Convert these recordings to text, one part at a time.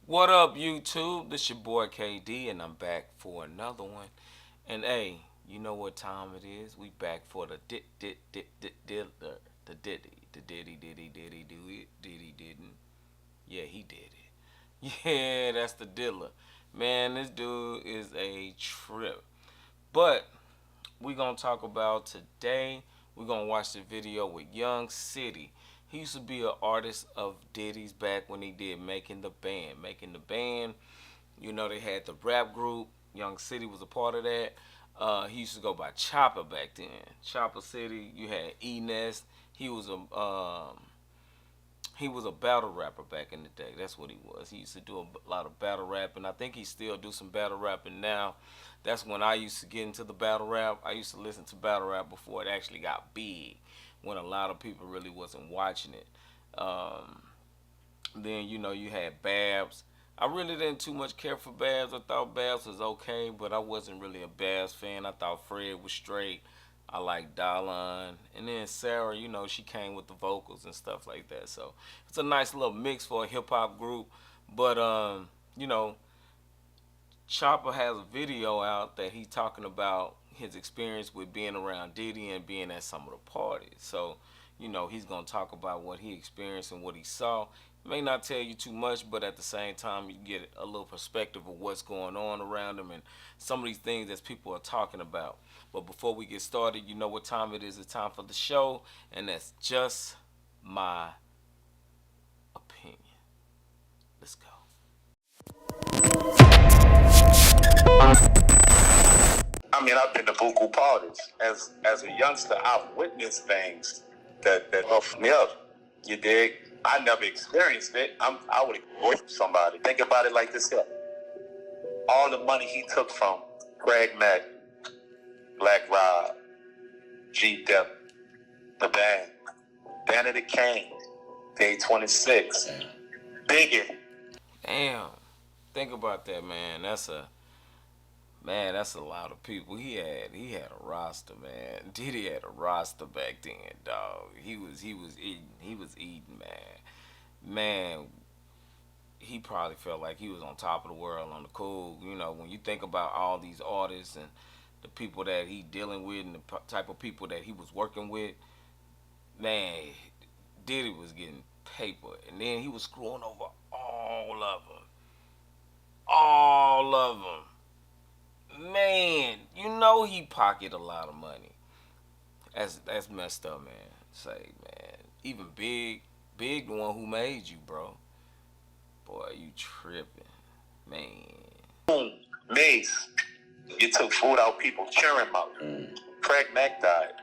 What up, YouTube? This your boy KD, and I'm back for another one. And hey, you know what time it is? We back for the the Diddy do it. Diddy didn't. Yeah, he did it. Yeah, that's the diddler. Man, this dude is a trip. But we gonna talk about today. We're gonna watch the video with Young City. He used to be an artist of Diddy's back when he did Making the Band. Making the Band, you know, they had the rap group. Young City was a part of that. He used to go by Chopper back then. Chopper City. You had Nest. He was a battle rapper back in the day. That's what he was. He used to do a lot of battle rapping. I think he still do some battle rapping now. That's when I used to get into the battle rap. I used to listen to battle rap before it actually got big, when a lot of people really wasn't watching it. Then you had Babs. I really didn't too much care for Babs. I thought Babs was okay, but I wasn't really a Babs fan. I thought Fred was straight. I like Dallon. And then Sarah, she came with the vocals and stuff like that. So it's a nice little mix for a hip hop group. But you know, Chopper has a video out that he's talking about his experience with being around Diddy and being at some of the parties. So, he's gonna talk about what he experienced and what he saw. May not tell you too much, but at the same time, you get a little perspective of what's going on around him and some of these things that people are talking about. But before we get started, you know what time it is. It's time for the show, and that's just my opinion. Let's go. I mean, I've been to buku parties. As a youngster, I've witnessed things that buff me up. You dig? I never experienced it. I would avoid somebody. Think about it like this here. All the money he took from Craig Mack, Black Rob, G Dep, the band, Danny the Kane, Day 26, Biggie. Damn. Think about that, man. That's a lot of people. He had a roster, man. Diddy had a roster back then, dog. He was eating, man. Man, he probably felt like he was on top of the world on the cool. When you think about all these artists and the people that he dealing with and the type of people that he was working with, man, Diddy was getting paper, and then he was screwing over all of them. All of them. Man, he pocketed a lot of money. That's messed up, man. Say, man. Even Big the one who made you, bro. Boy, you tripping. Man. Mace, you took food out people cheering out. Craig Mack died.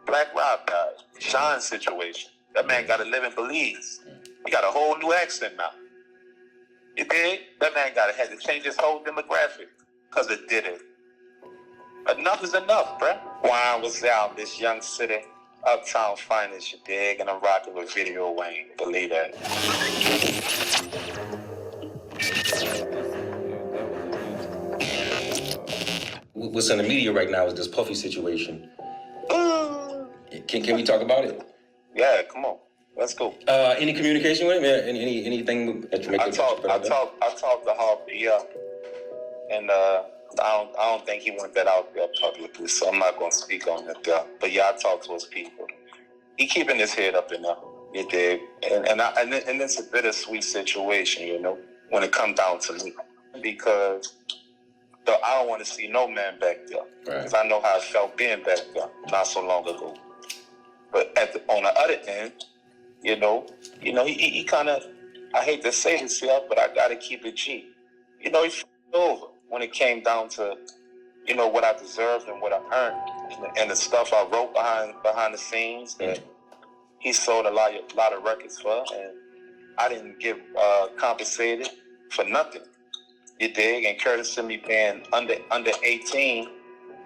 Black Rob died. Sean's situation. That man got to live in Belize. He got a whole new accent now. You dig? That man had to change his whole demographic because it did it. Enough is enough, bruh. Wine was out, this Young City, uptown finest, you dig? And I'm rocking with Video Wayne. Believe that. What's in the media right now is this Puffy situation. Can we talk about it? Yeah, come on. Let's go. Any communication with him? Anything that you make? I talked to Harvey, and I don't think he went that out there publicly, so I'm not gonna speak on it there. But yeah, I talked to his people. He keeping his head up in there. You dig? And it's a bittersweet situation, when it comes down to me, because I don't want to see no man back there, because I know how I felt being back there not so long ago. But on the other end, he kind of, I hate to say this here, but I got to keep it G. He f***ed over when it came down to, what I deserved and what I earned. And the stuff I wrote behind the scenes that he sold a lot of records for, and I didn't get compensated for nothing. You dig? And courtesy of me being under 18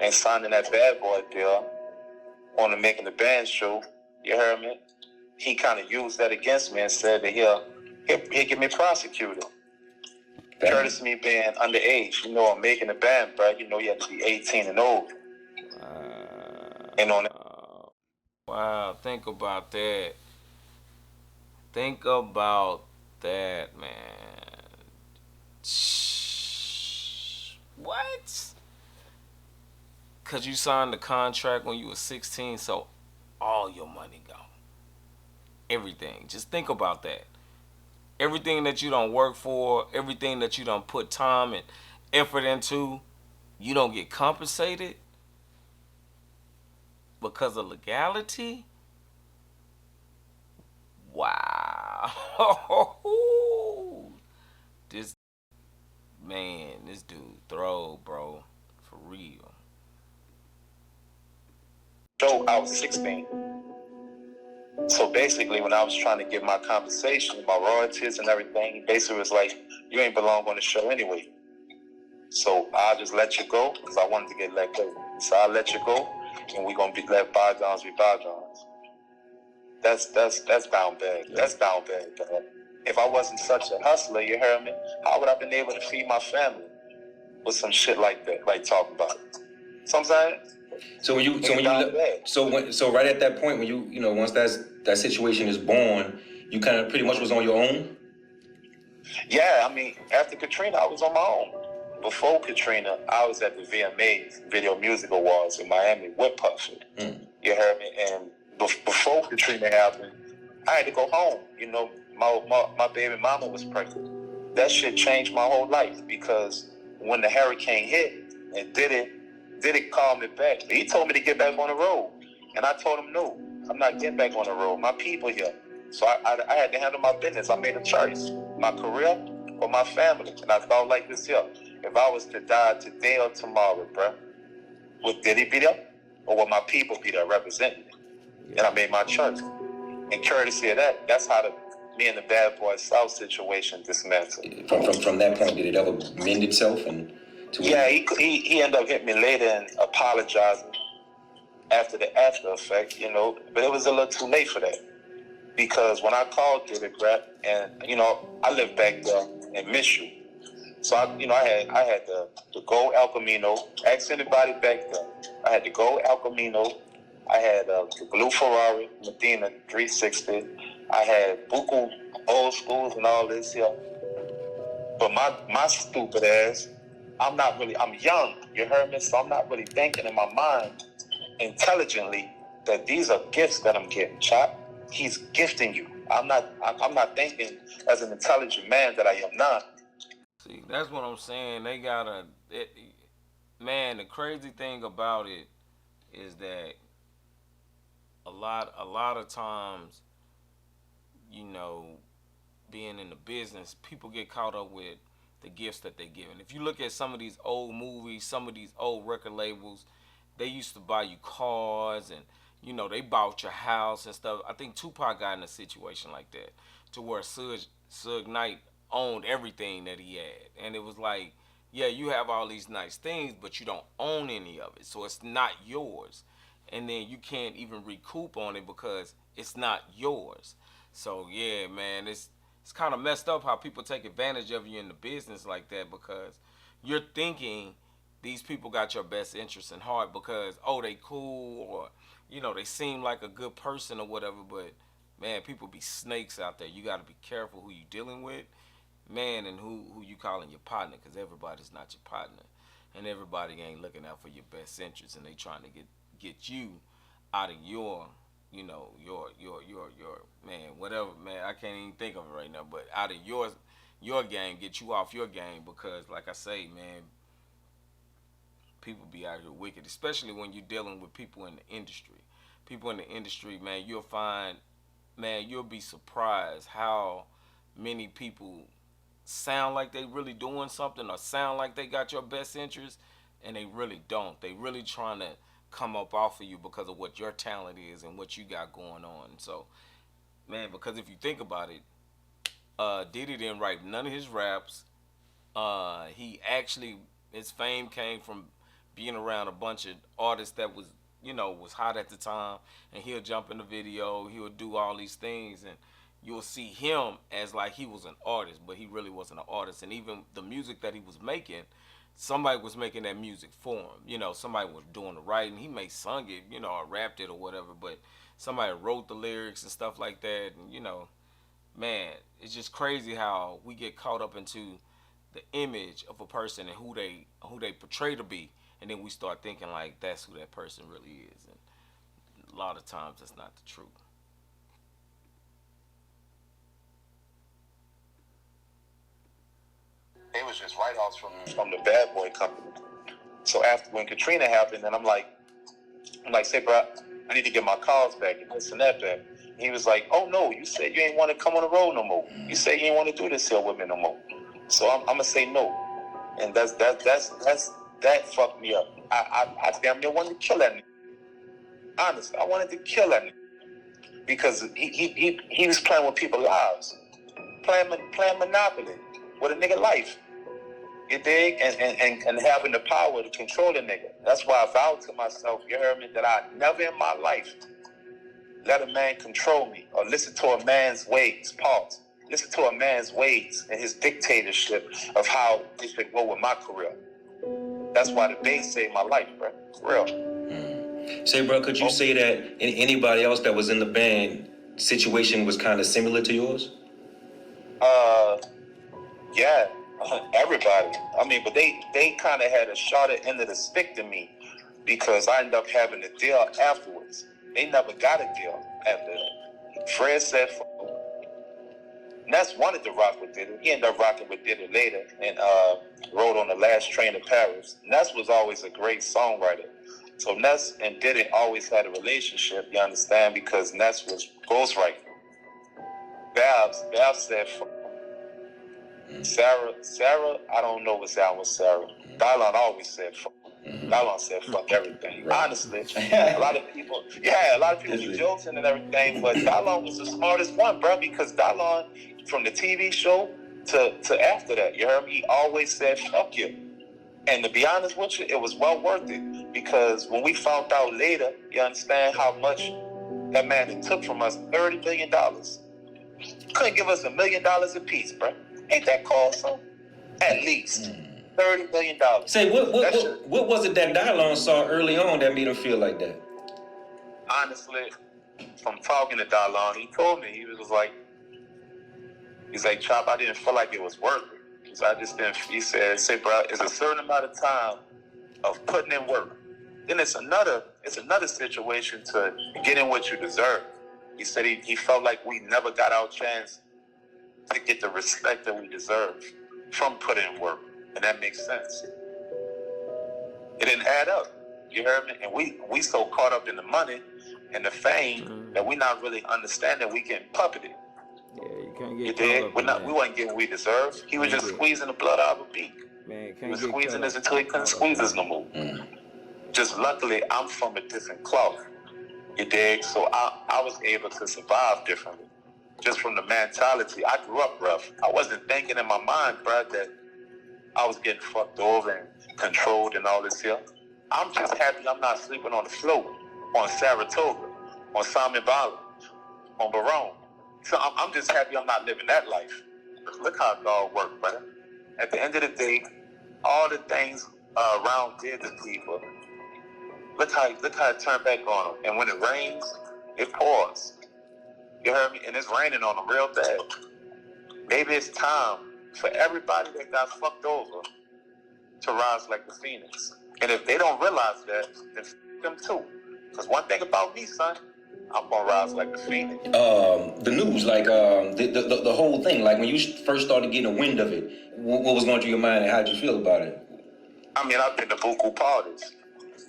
and signing that Bad Boy deal on the Making the Band show, you heard me? He kind of used that against me and said that he'll get me prosecuted. Courtesy of me being underage, I'm making the band, bro. You have to be 18 and old. And on Wow, think about that. Think about that, man. Cause you signed the contract when you were 16, so all your money gone. Everything. Just think about that. Everything that you don't work for, everything that you don't put time and effort into, you don't get compensated because of legality. Wow. This man, this dude throw, bro, for real. So I was 16. So basically, when I was trying to get my compensation, my royalties and everything, he basically was like, you ain't belong on the show anyway. So I'll just let you go because I wanted to get let go. So I'll let you go and we're going to let bygones be bygones. That's down bad. That's down bad, dog. If I wasn't such a hustler, you heard me, how would I have been able to feed my family with some shit like that, like talking about it? So I'm saying? So right at that point when once that situation is born, you kind of pretty much was on your own. Yeah, I mean, after Katrina, I was on my own. Before Katrina, I was at the VMAs, Video Music Awards in Miami with Puffy. You heard me? And before Katrina happened, I had to go home. You know, my baby mama was pregnant. That shit changed my whole life because when the hurricane hit and Diddy called me back. He told me to get back on the road. And I told him, no, I'm not getting back on the road. My people here. So I had to handle my business. I made a choice. My career or my family. And I thought like this here. If I was to die today or tomorrow, bruh, would Diddy be there? Or would my people be there representing me? And I made my choice. And courtesy of that, that's how me and the Bad Boy South situation dismantled. From that point, did it ever mend itself? Yeah, he ended up hitting me later and apologizing after the after effect, you know. But it was a little too late for that. Because when I called Diddy, and, you know, I lived back there in Michigan. So, I had the gold El Camino. Ask anybody back there. I had the gold El Camino. I had the blue Ferrari, Medina 360. I had buku old schools and all this here. But my stupid ass, I'm young, you heard me? So I'm not really thinking in my mind intelligently that these are gifts that I'm getting, Chop. He's gifting you. I'm not thinking as an intelligent man that I am not. See, that's what I'm saying. They gotta, man. The crazy thing about it is that a lot of times, you know, being in the business, people get caught up with the gifts that they give. And if you look at some of these old movies, some of these old record labels, they used to buy you cars and they bought your house and stuff. I think Tupac got in a situation like that to where Suge Knight owned everything that he had. And it was like, yeah, you have all these nice things, but you don't own any of it. So it's not yours. And then you can't even recoup on it because it's not yours. So yeah, man, it's kind of messed up how people take advantage of you in the business like that because you're thinking these people got your best interest in heart because they cool or they seem like a good person or whatever, but man, people be snakes out there. You got to be careful who you dealing with, man, and who you calling your partner because everybody's not your partner and everybody ain't looking out for your best interest and they trying to get you out of your your man, whatever, man, I can't even think of it right now, but out of your game, get you off your game because like I say, man, people be out here wicked, especially when you're dealing with people in the industry. People in the industry, man, you'll find, man, you'll be surprised how many people sound like they really doing something or sound like they got your best interest and they really don't. They really trying to come up off of you because of what your talent is and what you got going on. So, man, because if you think about it, Diddy didn't write none of his raps. He actually, his fame came from being around a bunch of artists that was hot at the time, and he'll jump in the video, he'll do all these things, and you'll see him as like he was an artist, but he really wasn't an artist. And even the music that he was making, somebody was making that music for him. Somebody was doing the writing. He may sung it, or rapped it or whatever, but somebody wrote the lyrics and stuff like that. And man, it's just crazy how we get caught up into the image of a person and who they portray to be, and then we start thinking like that's who that person really is, and a lot of times that's not the truth. They was just write-offs from the Bad Boy Company. So after when Katrina happened, and I'm like, say, bro, I need to get my cars back and this and that back. And he was like, oh no, you said you ain't want to come on the road no more. You said you ain't want to do this here with me no more. So I'm gonna say no, and that fucked me up. I damn near wanted to kill that nigga. Honestly, I wanted to kill that nigga because he was playing with people's lives, playing Monopoly with a nigga life. You dig? And having the power to control a nigga. That's why I vowed to myself, you heard me, that I never in my life let a man control me or listen to a man's ways. Pause. Listen to a man's ways and his dictatorship of how it should go with my career. That's why the bass saved my life, bro. For real. Say, bro, could you say that anybody else that was in the band situation was kind of similar to yours? Yeah, everybody. I mean, but they kind of had a shot at end of the stick to me because I ended up having a deal afterwards. They never got a deal after that. Fred said, Ness wanted to rock with Diddy. He ended up rocking with Diddy later and wrote on the last train to Paris. Ness was always a great songwriter. So Ness and Diddy always had a relationship, you understand, because Ness was ghostwriting. Babs said, Sarah, I don't know what's out with Sarah. Dylon always said, Dylon said, fuck everything. Right. Honestly, a lot of people be joking and everything, but Dylon was the smartest one, bro, because Dylon, from the TV show to after that, you heard me, he always said, fuck you. And to be honest with you, it was well worth it, because when we found out later, you understand how much that man had took from us, $30 million. Couldn't give us $1 million a piece, bro. Ain't that called so? At least $30 million. Say, what was it that Dylon saw early on that made him feel like that? Honestly, from talking to Dylon, he told me, he's like, Chop, I didn't feel like it was worth it. So I just didn't, he said, bro, it's a certain amount of time of putting in work. Then it's another situation to getting what you deserve. He said he felt like we never got our chance to get the respect that we deserve from putting in work. And that makes sense. It didn't add up. You heard me? And we so caught up in the money and the fame that we not really understanding we getting puppeted. Yeah, you can't get you did. We wasn't getting what we deserved. He was just squeezing the blood out of a beak. Man, he was squeezing us until he couldn't squeeze us no more. Just luckily, I'm from a different cloth. You dig? So I was able to survive differently. Just from the mentality. I grew up rough. I wasn't thinking in my mind, bro, that I was getting fucked over and controlled and all this here. I'm just happy I'm not sleeping on the floor, on Saratoga, on Simon Valley, on Barone. So I'm just happy I'm not living that life. Look how God worked, brother. At the end of the day, all the things around did to people, look how it turned back on them. And when it rains, it pours. You heard me? And it's raining on them real bad. Maybe it's time for everybody that got fucked over to rise like the phoenix. And if they don't realize that, then f*** them too. Because one thing about me, son, I'm gonna rise like the phoenix. The news, like the whole thing, like when you first started getting a wind of it, what was going through your mind and how'd you feel about it? I mean, I've been to buku parties.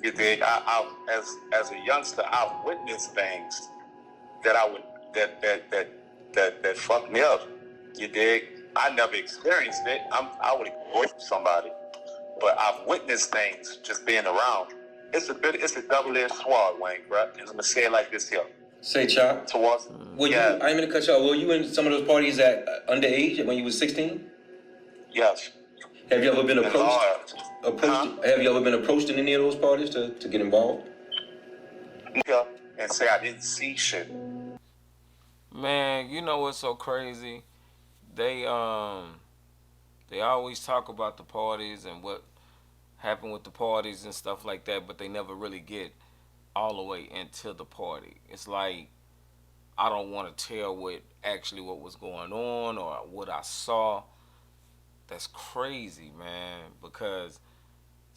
You dig? As a youngster, I've witnessed things that that fucked me up. You dig? I never experienced it. I would avoid somebody, but I've witnessed things just being around. It's a double-edged sword, Wayne, bro. And I'm gonna say it like this here. Say, Chop. Towards I didn't mean to cut you off. Were you in some of those parties at underage when you was 16? Yes. Have you ever been approached? Have you ever been approached in any of those parties to get involved? Yeah, and say I didn't see shit. Man, you know what's so crazy? They always talk about the parties and what happened with the parties and stuff like that, but they never really get all the way into the party. It's like I don't want to tell what was going on or what I saw. That's crazy, man, because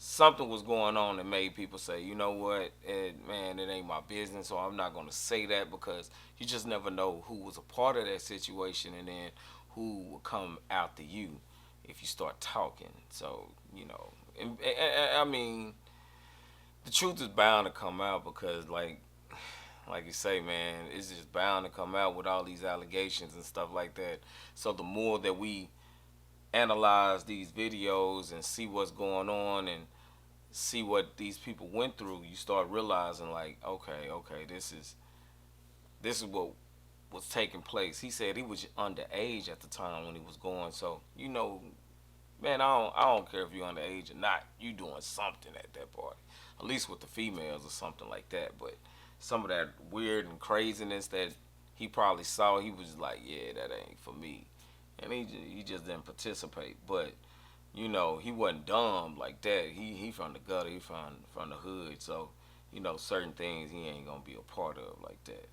something was going on that made people say, you know what, man, it ain't my business, or I'm not going to say that, because you just never know who was a part of that situation, and then who will come after you if you start talking. So, I mean, the truth is bound to come out, because like you say, man, it's just bound to come out with all these allegations and stuff like that. So the more that we analyze these videos and see what's going on and see what these people went through, you start realizing, like, okay, this is what was taking place. He said he was underage at the time when he was going. So, man, I don't care if you're underage or not. You doing something at that party, at least with the females or something like that. But some of that weird and craziness that he probably saw, he was like, yeah, that ain't for me, and he just didn't participate. But he wasn't dumb like that. He from the gutter. He from the hood. So certain things he ain't gonna be a part of like that.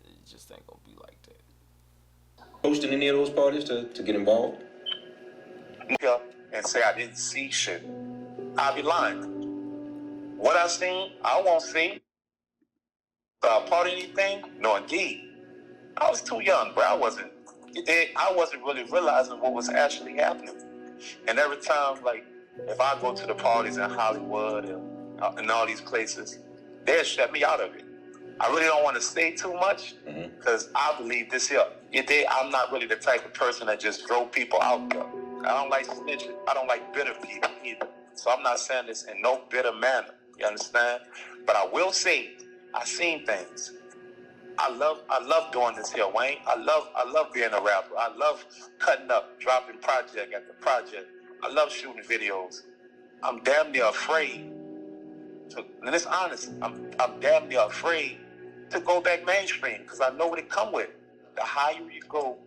It just ain't gonna be like that. Hosting any of those parties to get involved? Yeah, and say I didn't see shit, I'll be lying. What I seen, I won't see. Part of anything? No, indeed. I was too young, bro. I wasn't really realizing what was actually happening. And every time, like, if I go to the parties in Hollywood and all these places, they'll shut me out of it. I really don't want to say too much, because I believe this here. I'm not really the type of person that just throw people out there. I don't like snitching. I don't like bitter people either. So I'm not saying this in no bitter manner. You understand? But I will say, I seen things. I love doing this here, Wayne. I love being a rapper. I love cutting up, dropping project after project. I love shooting videos. I'm damn near afraid to, and it's honest, I'm damn near afraid to go back mainstream, because I know what it come with. The higher you go,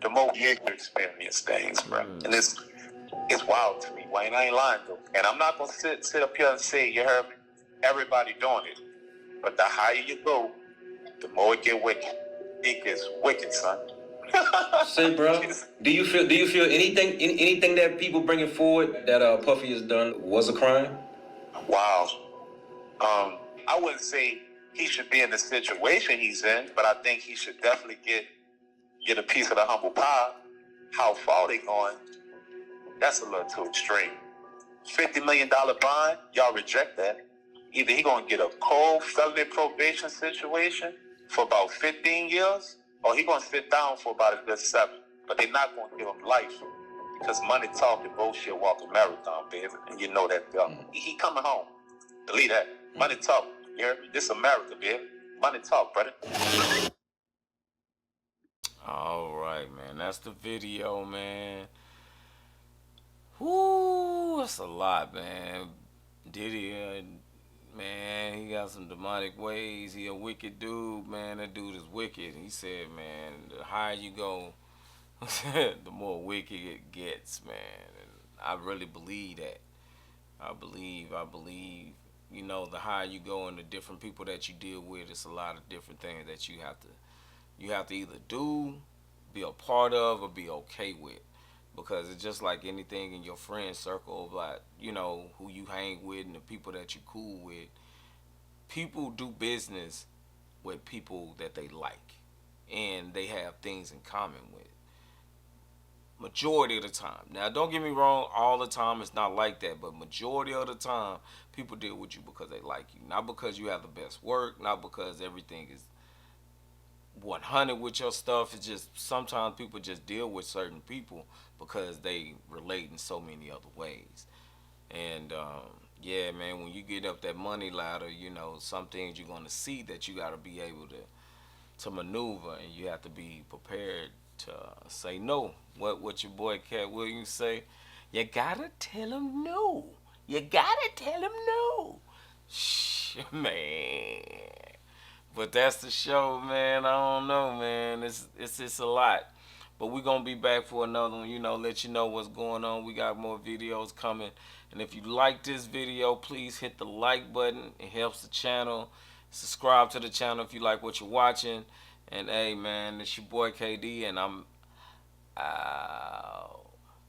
the more you experience things, bro. And it's wild to me, Wayne. I ain't lying though. And I'm not gonna sit up here and say, you heard me, everybody doing it. But the higher you go, the more it get wicked. It gets wicked, son. Say, bro, do you feel anything that people bringing forward that Puffy has done was a crime? Wow. I wouldn't say he should be in the situation he's in, but I think he should definitely get a piece of the humble pie. How far they going? That's a little too extreme. $50 million bond, y'all reject that. Either he gonna get a cold felony probation situation for about 15 years, or he gonna sit down for about a good 7. But they're not gonna give him life, because money talk and bullshit walk a marathon, baby. And you know that. He coming home. Delete that. Money talk. You hear me? This America, baby. Money talk, brother. All right, man. That's the video, man. Whoo, that's a lot, man. Diddy, man, he got some demonic ways. He a wicked dude, man. That dude is wicked. He said, man, the higher you go, the more wicked it gets, man. And I really believe that. I believe, the higher you go and the different people that you deal with, it's a lot of different things that you have to either do, be a part of, or be okay with. Because it's just like anything in your friend circle, like, who you hang with and the people that you cool with. People do business with people that they like and they have things in common with. Majority of the time. Now, don't get me wrong, all the time it's not like that, but majority of the time, people deal with you because they like you. Not because you have the best work, not because everything is 100 with your stuff. It's just sometimes people just deal with certain people because they relate in so many other ways. And yeah, man, when you get up that money ladder, some things you're gonna see that you gotta be able to maneuver, and you have to be prepared to say no. What your boy Cat Williams say? You gotta tell him no. You gotta tell him no. Shh, man. But that's the show, man. I don't know, man. It's a lot. But we're going to be back for another one, let you know what's going on. We got more videos coming. And if you like this video, please hit the like button. It helps the channel. Subscribe to the channel if you like what you're watching. And hey, man, it's your boy KD, and I'm out.